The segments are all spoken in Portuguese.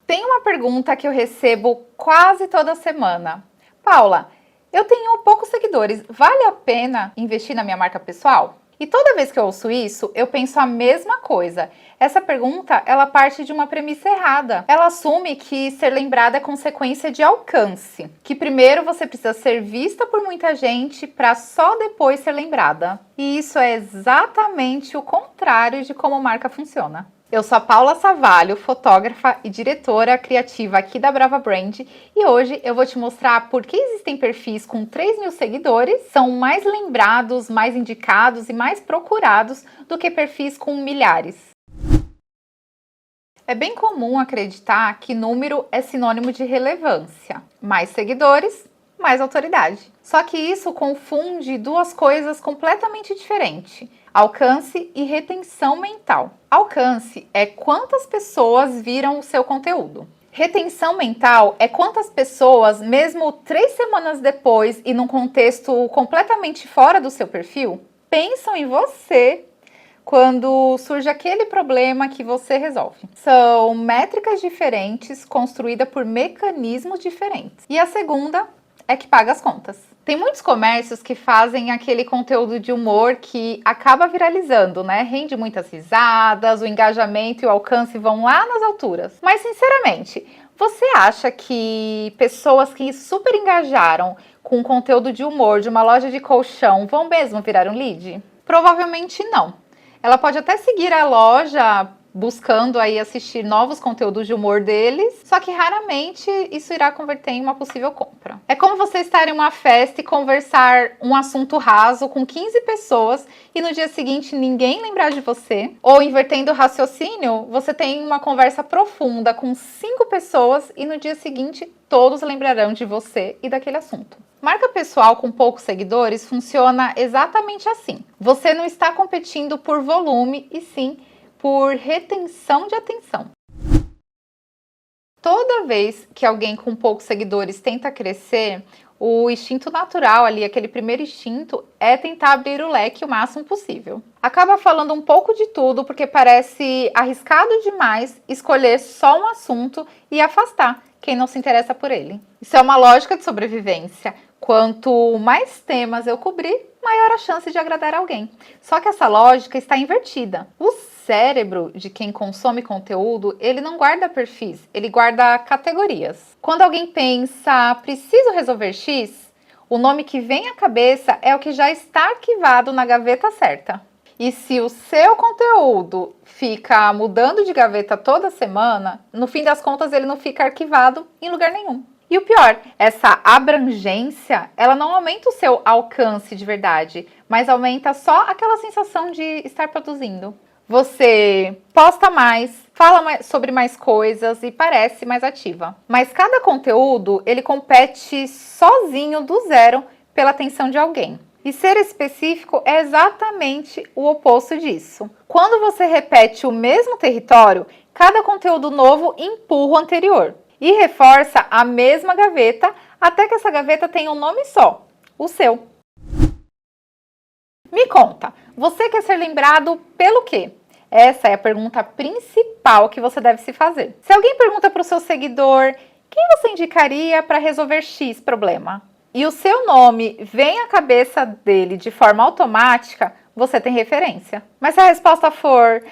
Tem uma pergunta que eu recebo quase toda semana. Paula, eu tenho poucos seguidores, vale a pena investir na minha marca pessoal? E toda vez que eu ouço isso, eu penso a mesma coisa. Essa pergunta, ela parte de uma premissa errada. Ela assume que ser lembrada é consequência de alcance. Que primeiro você precisa ser vista por muita gente para só depois ser lembrada. E isso é exatamente o contrário de como marca funciona. Eu sou a Paula Savalho, fotógrafa e diretora criativa aqui da Brava Brand, e hoje eu vou te mostrar por que existem perfis com 3 mil seguidores, são mais lembrados, mais indicados e mais procurados do que perfis com milhares. É bem comum acreditar que número é sinônimo de relevância. Mais seguidores, mais autoridade. Só que isso confunde duas coisas completamente diferentes: alcance e retenção mental. Alcance é quantas pessoas viram o seu conteúdo. Retenção mental é quantas pessoas, mesmo 3 semanas depois e num contexto completamente fora do seu perfil, pensam em você quando surge aquele problema que você resolve. São métricas diferentes, construídas por mecanismos diferentes. E a segunda é que paga as contas. Tem muitos comércios que fazem aquele conteúdo de humor que acaba viralizando, né? Rende muitas risadas, o engajamento e o alcance vão lá nas alturas. Mas, sinceramente, você acha que pessoas que super engajaram com conteúdo de humor de uma loja de colchão vão mesmo virar um lead? Provavelmente não. Ela pode até seguir a loja buscando aí assistir novos conteúdos de humor deles, só que raramente isso irá converter em uma possível compra. É como você estar em uma festa e conversar um assunto raso com 15 pessoas e no dia seguinte ninguém lembrar de você, ou invertendo o raciocínio, você tem uma conversa profunda com 5 pessoas e no dia seguinte todos lembrarão de você e daquele assunto. Marca pessoal com poucos seguidores funciona exatamente assim. Você não está competindo por volume e sim por retenção de atenção. Toda vez que alguém com poucos seguidores tenta crescer, o instinto natural ali, aquele primeiro instinto, é tentar abrir o leque o máximo possível. Acaba falando um pouco de tudo porque parece arriscado demais escolher só um assunto e afastar quem não se interessa por ele. Isso é uma lógica de sobrevivência. Quanto mais temas eu cobrir, maior a chance de agradar alguém. Só que essa lógica está invertida. O cérebro de quem consome conteúdo, ele não guarda perfis, ele guarda categorias. Quando alguém pensa, preciso resolver X, o nome que vem à cabeça é o que já está arquivado na gaveta certa. E se o seu conteúdo fica mudando de gaveta toda semana, no fim das contas ele não fica arquivado em lugar nenhum. E o pior, essa abrangência, ela não aumenta o seu alcance de verdade, mas aumenta só aquela sensação de estar produzindo. Você posta mais, fala sobre mais coisas e parece mais ativa. Mas cada conteúdo, ele compete sozinho do zero pela atenção de alguém. E ser específico é exatamente o oposto disso. Quando você repete o mesmo território, cada conteúdo novo empurra o anterior e reforça a mesma gaveta até que essa gaveta tenha um nome só, o seu. Me conta, você quer ser lembrado pelo quê? Essa é a pergunta principal que você deve se fazer. Se alguém pergunta para o seu seguidor, quem você indicaria para resolver X problema? E o seu nome vem à cabeça dele de forma automática, você tem referência. Mas se a resposta for,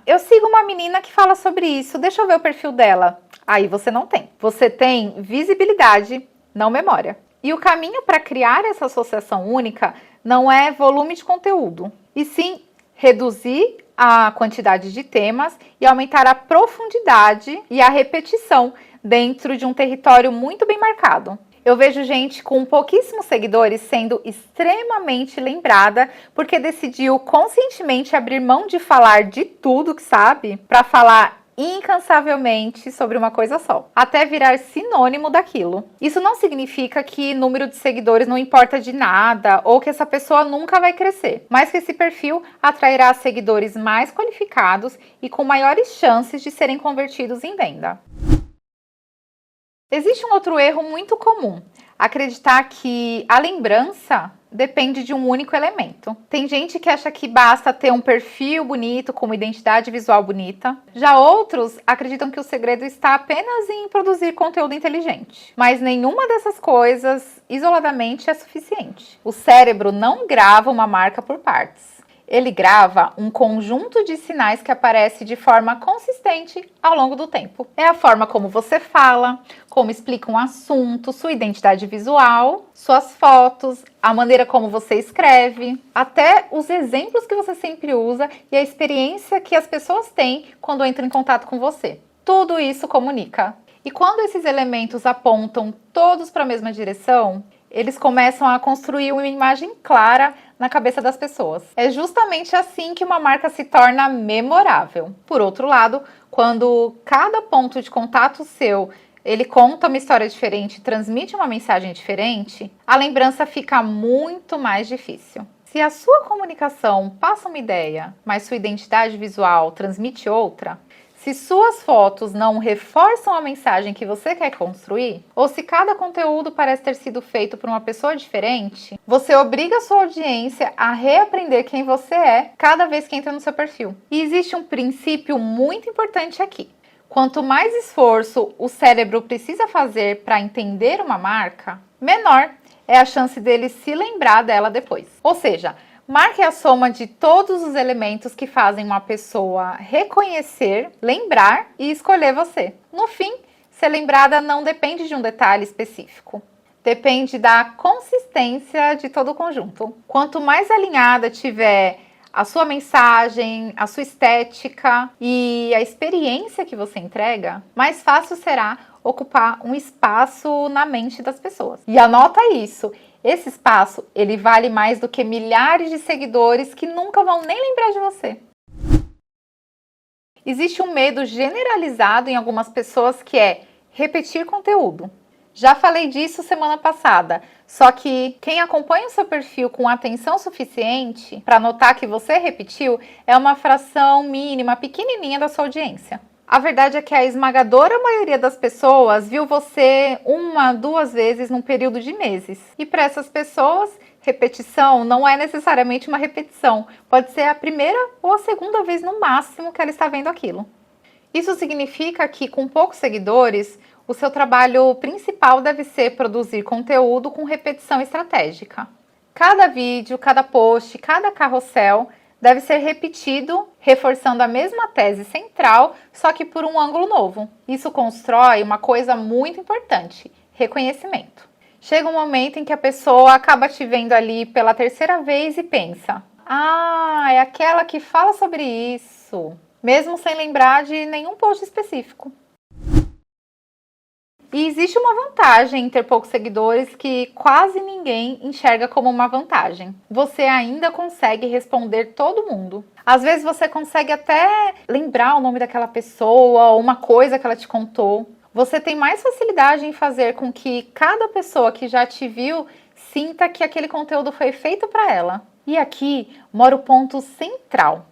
eu sigo uma menina que fala sobre isso, deixa eu ver o perfil dela. Aí você não tem. Você tem visibilidade, não memória. E o caminho para criar essa associação única não é volume de conteúdo, e sim reduzir a quantidade de temas e aumentar a profundidade e a repetição dentro de um território muito bem marcado. Eu vejo gente com pouquíssimos seguidores sendo extremamente lembrada porque decidiu conscientemente abrir mão de falar de tudo que sabe para falar incansavelmente sobre uma coisa só, até virar sinônimo daquilo. Isso não significa que número de seguidores não importa de nada ou que essa pessoa nunca vai crescer, mas que esse perfil atrairá seguidores mais qualificados e com maiores chances de serem convertidos em venda. Existe um outro erro muito comum. acreditar que a lembrança depende de um único elemento. Tem gente que acha que basta ter um perfil bonito, com uma identidade visual bonita. Já outros acreditam que o segredo está apenas em produzir conteúdo inteligente. Mas nenhuma dessas coisas isoladamente é suficiente. O cérebro não grava uma marca por partes. Ele grava um conjunto de sinais que aparece de forma consistente ao longo do tempo. É a forma como você fala, como explica um assunto, sua identidade visual, suas fotos, a maneira como você escreve, até os exemplos que você sempre usa e a experiência que as pessoas têm quando entram em contato com você. Tudo isso comunica. E quando esses elementos apontam todos para a mesma direção, eles começam a construir uma imagem clara na cabeça das pessoas. É justamente assim que uma marca se torna memorável. Por outro lado, quando cada ponto de contato seu ele conta uma história diferente, transmite uma mensagem diferente, a lembrança fica muito mais difícil. Se a sua comunicação passa uma ideia, mas sua identidade visual transmite outra, se suas fotos não reforçam a mensagem que você quer construir, ou se cada conteúdo parece ter sido feito por uma pessoa diferente, você obriga a sua audiência a reaprender quem você é cada vez que entra no seu perfil. E existe um princípio muito importante aqui. Quanto mais esforço o cérebro precisa fazer para entender uma marca, menor é a chance dele se lembrar dela depois. Ou seja, marca é a soma de todos os elementos que fazem uma pessoa reconhecer, lembrar e escolher você. No fim, ser lembrada não depende de um detalhe específico. Depende da consistência de todo o conjunto. Quanto mais alinhada tiver a sua mensagem, a sua estética e a experiência que você entrega, mais fácil será ocupar um espaço na mente das pessoas. E anota isso, esse espaço ele vale mais do que milhares de seguidores que nunca vão nem lembrar de você. Existe um medo generalizado em algumas pessoas que é repetir conteúdo. Já falei disso semana passada, só que quem acompanha o seu perfil com atenção suficiente para notar que você repetiu é uma fração mínima, pequenininha da sua audiência. A verdade é que a esmagadora maioria das pessoas viu você 1, 2 vezes num período de meses. E para essas pessoas, repetição não é necessariamente uma repetição. Pode ser a primeira ou a segunda vez no máximo que ela está vendo aquilo. Isso significa que com poucos seguidores, o seu trabalho principal deve ser produzir conteúdo com repetição estratégica. Cada vídeo, cada post, cada carrossel deve ser repetido, reforçando a mesma tese central, só que por um ângulo novo. Isso constrói uma coisa muito importante: reconhecimento. Chega um momento em que a pessoa acaba te vendo ali pela 3ª vez e pensa: ah, é aquela que fala sobre isso, mesmo sem lembrar de nenhum post específico. E existe uma vantagem em ter poucos seguidores que quase ninguém enxerga como uma vantagem. Você ainda consegue responder todo mundo. Às vezes você consegue até lembrar o nome daquela pessoa ou uma coisa que ela te contou. Você tem mais facilidade em fazer com que cada pessoa que já te viu sinta que aquele conteúdo foi feito para ela. E aqui mora o ponto central.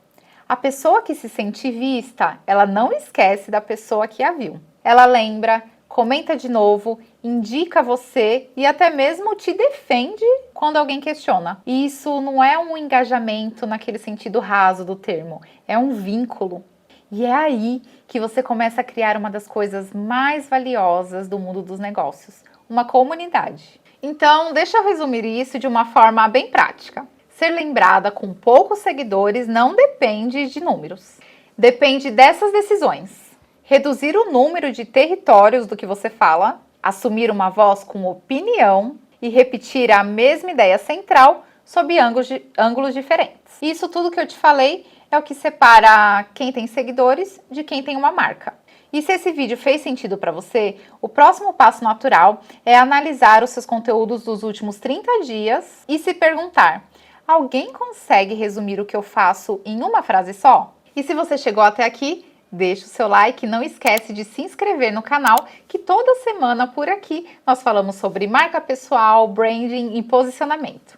A pessoa que se sente vista, ela não esquece da pessoa que a viu. Ela lembra, comenta de novo, indica você e até mesmo te defende quando alguém questiona. E isso não é um engajamento naquele sentido raso do termo, é um vínculo. E é aí que você começa a criar uma das coisas mais valiosas do mundo dos negócios, uma comunidade. Então, deixa eu resumir isso de uma forma bem prática. Ser lembrada com poucos seguidores não depende de números. Depende dessas decisões. Reduzir o número de territórios do que você fala, assumir uma voz com opinião e repetir a mesma ideia central sob ângulos diferentes. Isso tudo que eu te falei é o que separa quem tem seguidores de quem tem uma marca. E se esse vídeo fez sentido para você, o próximo passo natural é analisar os seus conteúdos dos últimos 30 dias e se perguntar: alguém consegue resumir o que eu faço em uma frase só? E se você chegou até aqui, deixa o seu like e não esquece de se inscrever no canal, que toda semana por aqui nós falamos sobre marca pessoal, branding e posicionamento.